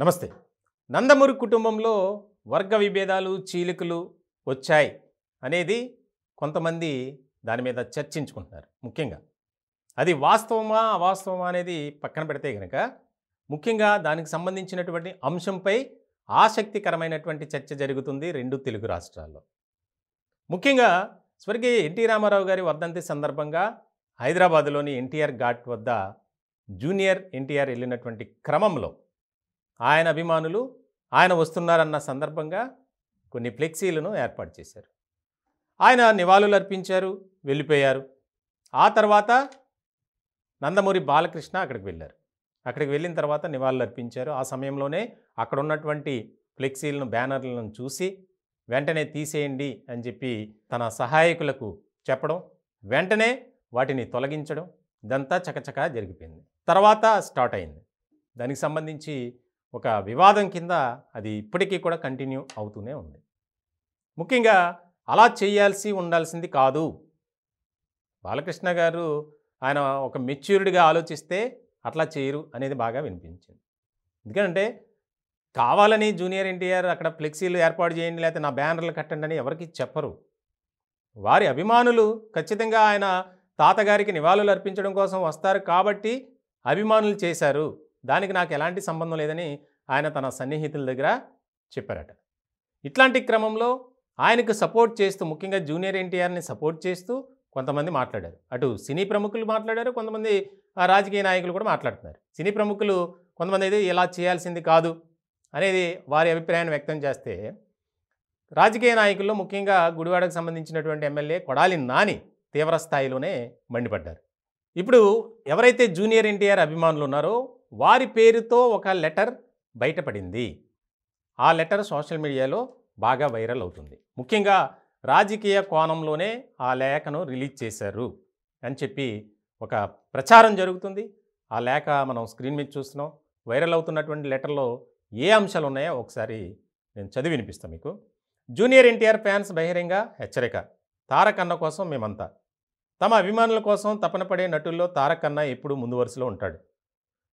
నమస్తే. నందమూరి కుటుంబంలో వర్గ విభేదాలు, చీలికలు వచ్చాయి అనేది కొంతమంది దాని మీద చర్చించుకుంటున్నారు. ముఖ్యంగా అది వాస్తవమా, అవాస్తవమా అనేది పక్కన పెడితే గనక ముఖ్యంగా దానికి సంబంధించినటువంటి అంశంపై ఆసక్తికరమైనటువంటి చర్చ జరుగుతుంది 2 తెలుగు రాష్ట్రాల్లో. ముఖ్యంగా స్వర్గీయ ఎన్టీ రామారావు గారి వర్ధంతి సందర్భంగా హైదరాబాద్‌లోని ఎన్టీఆర్ ఘాట్ వద్ద జూనియర్ ఎన్టీఆర్ వెళ్ళినటువంటి క్రమంలో ఆయన అభిమానులు ఆయన వస్తున్నారన్న సందర్భంగా కొన్ని ఫ్లెక్సీలను ఏర్పాటు చేశారు. ఆయన నివాళులు అర్పించారు, వెళ్ళిపోయారు. ఆ తర్వాత నందమూరి బాలకృష్ణ అక్కడికి వెళ్ళారు. అక్కడికి వెళ్ళిన తర్వాత నివాళులు అర్పించారు. ఆ సమయంలోనే అక్కడ ఉన్నటువంటి ఫ్లెక్సీలను, బ్యానర్లను చూసి వెంటనే తీసేయండి అని చెప్పి తన సహాయకులకు చెప్పడం, వెంటనే వాటిని తొలగించడం, ఇదంతా చకచకా జరిగిపోయింది. తర్వాత స్టార్ట్ అయింది. దానికి సంబంధించి ఒక వివాదం కింద అది ఇప్పటికీ కూడా కంటిన్యూ అవుతూనే ఉంది. ముఖ్యంగా అలా చేయాల్సి ఉండాల్సింది కాదు. బాలకృష్ణ గారు ఆయన ఒక మెచ్యూర్డ్‌గా ఆలోచిస్తే అట్లా చేయరు అనేది బాగా వినిపించింది. ఎందుకంటే కావాలని జూనియర్ ఎన్టీఆర్ అక్కడ ఫ్లెక్సీలు ఏర్పాటు చేయండి, లేకపోతే నా బ్యానర్లు కట్టండి అని ఎవరికి చెప్పరు. వారి అభిమానులు ఖచ్చితంగా ఆయన తాతగారికి నివాళులు అర్పించడం కోసం వస్తారు కాబట్టి అభిమానులు చేశారు, దానికి నాకు ఎలాంటి సంబంధం లేదని ఆయన తన సన్నిహితుల దగ్గర చెప్పారట. ఇట్లాంటి క్రమంలో ఆయనకు సపోర్ట్ చేస్తూ, ముఖ్యంగా జూనియర్ ఎన్టీఆర్ని సపోర్ట్ చేస్తూ కొంతమంది మాట్లాడారు. అటు సినీ ప్రముఖులు మాట్లాడారు, కొంతమంది రాజకీయ నాయకులు కూడా మాట్లాడుతున్నారు. సినీ ప్రముఖులు కొంతమంది అయితే ఇలా చేయాల్సింది కాదు అనేది వారి అభిప్రాయాన్ని వ్యక్తం చేస్తే, రాజకీయ నాయకుల్లో ముఖ్యంగా గుడివాడకు సంబంధించినటువంటి ఎమ్మెల్యే కొడాలి నాని తీవ్ర స్థాయిలోనే మండిపడ్డారు. ఇప్పుడు ఎవరైతే జూనియర్ ఎన్టీఆర్ అభిమానులు ఉన్నారో వారి పేరుతో ఒక లెటర్ బయటపడింది. ఆ లెటర్ సోషల్ మీడియాలో బాగా వైరల్ అవుతుంది. ముఖ్యంగా రాజకీయ కోణంలోనే ఆ లేఖను రిలీజ్ చేశారు అని చెప్పి ఒక ప్రచారం జరుగుతుంది. ఆ లేఖ మనం స్క్రీన్ మీద చూస్తున్నాం. వైరల్ అవుతున్నటువంటి లెటర్లో ఏ అంశాలు ఉన్నాయో ఒకసారి నేను చదివి వినిపిస్తాను మీకు. జూనియర్ ఎన్టీఆర్ ఫ్యాన్స్ బహిరంగ హెచ్చరిక. తారక్ అన్న కోసం మేమంతా. తమ అభిమానుల కోసం తపన పడే నటుల్లో తారక్ అన్న ఎప్పుడు ముందు వరుసలో ఉంటాడు.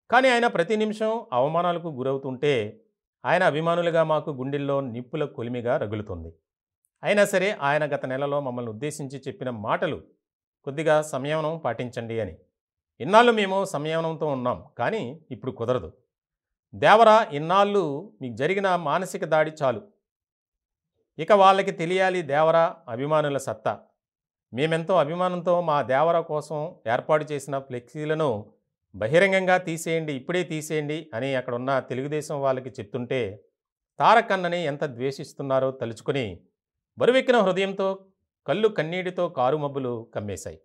కానీ ఆయన ప్రతి నిమిషం అవమానాలకు గురవుతుంటే ఆయన అభిమానులుగా మాకు గుండెల్లో నిప్పుల కొలిమిగా రగులుతుంది. అయినా సరే ఆయన గత నెలలో మమ్మల్ని ఉద్దేశించి చెప్పిన మాటలు కొద్దిగా సంయమనం పాటించండి అని. ఇన్నాళ్ళు మేము సంయమనంతో ఉన్నాం, కానీ ఇప్పుడు కుదరదు. దేవరా, ఇన్నాళ్ళు మీకు జరిగిన మానసిక దాడి చాలు. ఇక వాళ్ళకి తెలియాలి దేవరా అభిమానుల సత్తా. మేమెంతో అభిమానంతో మా దేవరా కోసం ఏర్పాటు చేసిన ఫ్లెక్సీలను బహిరంగంగా తీసేయండి, ఇప్పుడే తీసేయండి అని అక్కడ ఉన్న తెలుగుదేశం వాళ్ళకి చెప్తుంటే తారక్ అన్నని ఎంత ద్వేషిస్తున్నారో తలుచుకొని బరువెక్కిన హృదయంతో కళ్ళు కన్నీటితో కారుమబ్బులు కమ్మేశాయి.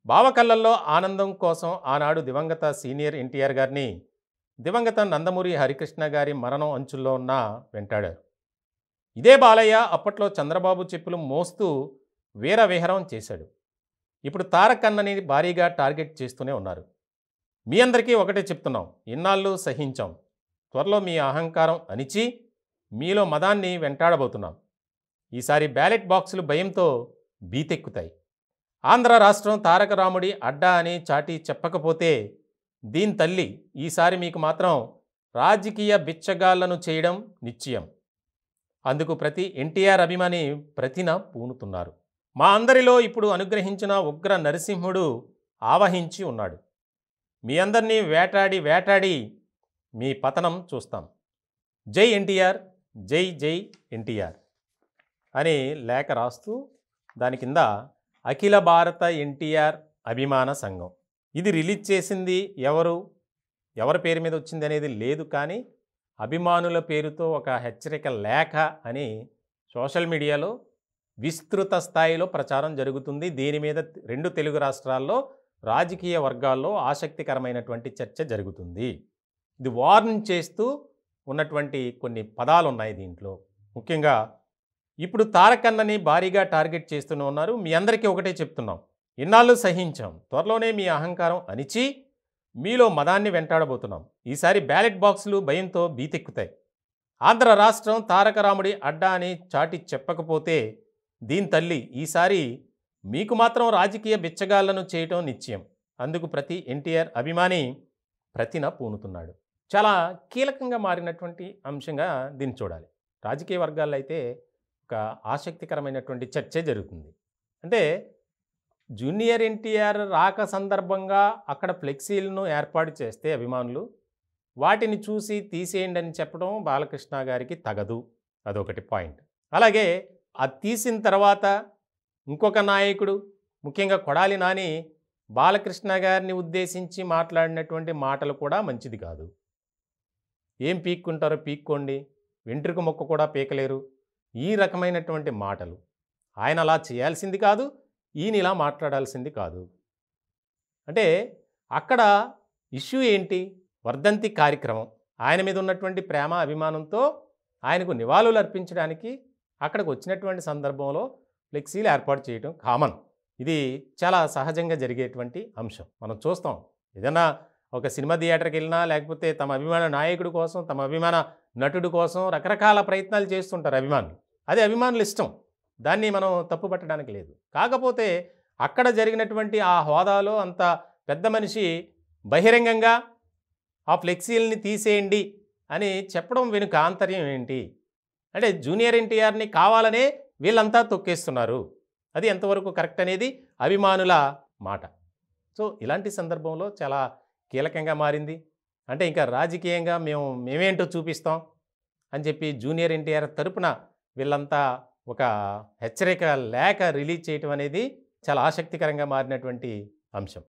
బావకళ్ళల్లో ఆనందం కోసం ఆనాడు దివంగత సీనియర్ ఎన్టీఆర్ గారిని దివంగత నందమూరి హరికృష్ణ గారి మరణం అంచుల్లో ఉన్న వెంటాడారు. ఇదే బాలయ్య అప్పట్లో చంద్రబాబు చెప్పులు మోస్తూ వీరవిహరం చేశాడు. ఇప్పుడు తారక్ అన్నని భారీగా టార్గెట్ చేస్తూనే ఉన్నారు. మీ అందరికీ ఒకటే చెప్తున్నాం, ఇన్నాళ్ళు సహించాం. త్వరలో మీ అహంకారం అణిచి మీలో మదాన్ని వెంటాడబోతున్నాం. ఈసారి బ్యాలెట్ బాక్సులు భయంతో బీతెక్కుతాయి. ఆంధ్ర రాష్ట్రం తారక రాముడి అడ్డా అని చాటి చెప్పకపోతే దీని తల్లి ఈసారి మీకు మాత్రం రాజకీయ బిచ్చగాళ్లను చేయడం నిశ్చయం. అందుకు ప్రతి ఎన్టీఆర్ అభిమాని ప్రతిన పూనుతున్నారు. మా అందరిలో ఇప్పుడు అనుగ్రహించిన ఉగ్ర నరసింహుడు ఆవహించి ఉన్నాడు. మీ అందరినీ వేటాడి వేటాడి మీ పతనం చూస్తాం. జై ఎన్టీఆర్, జై జై ఎన్టీఆర్ అని లేఖ రాస్తూ దాని కింద అఖిల భారత ఎన్టీఆర్ అభిమాన సంఘం, ఇది రిలీజ్ చేసింది ఎవరి పేరు మీద వచ్చింది అనేది లేదు, కానీ అభిమానుల పేరుతో ఒక హెచ్చరిక లేఖ అని సోషల్ మీడియాలో విస్తృత స్థాయిలో ప్రచారం జరుగుతుంది. దీని మీద 2 తెలుగు రాష్ట్రాల్లో రాజకీయ వర్గాల్లో ఆసక్తికరమైనటువంటి చర్చ జరుగుతుంది. ఇది వార్న్ చేస్తూ ఉన్నటువంటి కొన్ని పదాలు ఉన్నాయి దీంట్లో. ముఖ్యంగా ఇప్పుడు తారక్ అన్నని భారీగా టార్గెట్ చేస్తూనే ఉన్నారు. మీ అందరికీ ఒకటే చెప్తున్నాం, ఇన్నాళ్ళు సహించాం. త్వరలోనే మీ అహంకారం అణిచి మీలో మదాన్ని వెంటాడబోతున్నాం. ఈసారి బ్యాలెట్ బాక్సులు భయంతో బీతెక్కుతాయి. ఆంధ్ర రాష్ట్రం తారక రాముడి అడ్డా అని చాటి చెప్పకపోతే దీని తల్లి ఈసారి మీకు మాత్రం రాజకీయ బిచ్చగాళ్లను చేయటం నిశ్చయం. అందుకు ప్రతి ఎన్టీఆర్ అభిమాని ప్రతిన పూనుతున్నాడు. చాలా కీలకంగా మారినటువంటి అంశంగా దీన్ని చూడాలి. రాజకీయ వర్గాల్లో అయితే ఒక ఆసక్తికరమైనటువంటి చర్చే జరుగుతుంది. అంటే జూనియర్ ఎన్టీఆర్ రాక సందర్భంగా అక్కడ ఫ్లెక్సీలను ఏర్పాటు చేస్తే అభిమానులు, వాటిని చూసి తీసేయండి అని చెప్పడం బాలకృష్ణ గారికి తగదు. అదొకటి పాయింట్. అలాగే అది తీసిన తర్వాత ఇంకొక నాయకుడు, ముఖ్యంగా కొడాలి నాని బాలకృష్ణ గారిని ఉద్దేశించి మాట్లాడినటువంటి మాటలు కూడా మంచిది కాదు. ఏం పీక్కుంటారో పీక్కోండి, వెంట్రుక మొక్క కూడా పీకలేరు, ఈ రకమైనటువంటి మాటలు. ఆయన అలా చేయాల్సింది కాదు, ఈయన ఇలా మాట్లాడాల్సింది కాదు. అంటే అక్కడ ఇష్యూ ఏంటి? వర్ధంతి కార్యక్రమం. ఆయన మీద ఉన్నటువంటి ప్రేమ అభిమానంతో ఆయనకు నివాళులు అర్పించడానికి అక్కడికి వచ్చినటువంటి సందర్భంలో ఫ్లెక్సీలు ఏర్పాటు చేయడం కామన్. ఇది చాలా సహజంగా జరిగేటువంటి అంశం. మనం చూస్తాం, ఏదైనా ఒక సినిమా థియేటర్కి వెళ్ళినా, లేకపోతే తమ అభిమాన నాయకుడి కోసం, తమ అభిమాన నటుడి కోసం రకరకాల ప్రయత్నాలు చేస్తుంటారు అభిమానులు. అది అభిమానుల ఇష్టం, దాన్ని మనం తప్పు పట్టడానికి లేదు. కాకపోతే అక్కడ జరిగినటువంటి ఆ హోదాలో అంత పెద్ద మనిషి బహిరంగంగా ఆ ఫ్లెక్సీలని తీసేయండి అని చెప్పడం వెనుక ఆంతర్యం ఏంటి? అంటే జూనియర్ ఎన్టీఆర్ని కావాలనే వీళ్ళంతా తొక్కేస్తున్నారు. అది ఎంతవరకు కరెక్ట్ అనేది అభిమానుల మాట. సో ఇలాంటి సందర్భంలో చాలా కీలకంగా మారింది. అంటే ఇంకా రాజకీయంగా మేమేంటో చూపిస్తాం అని చెప్పి జూనియర్ ఎన్టీఆర్ తరపున వీళ్ళంతా ఒక హెచ్చరిక లేఖ రిలీజ్ చేయటం అనేది చాలా ఆసక్తికరంగా మారినటువంటి అంశం.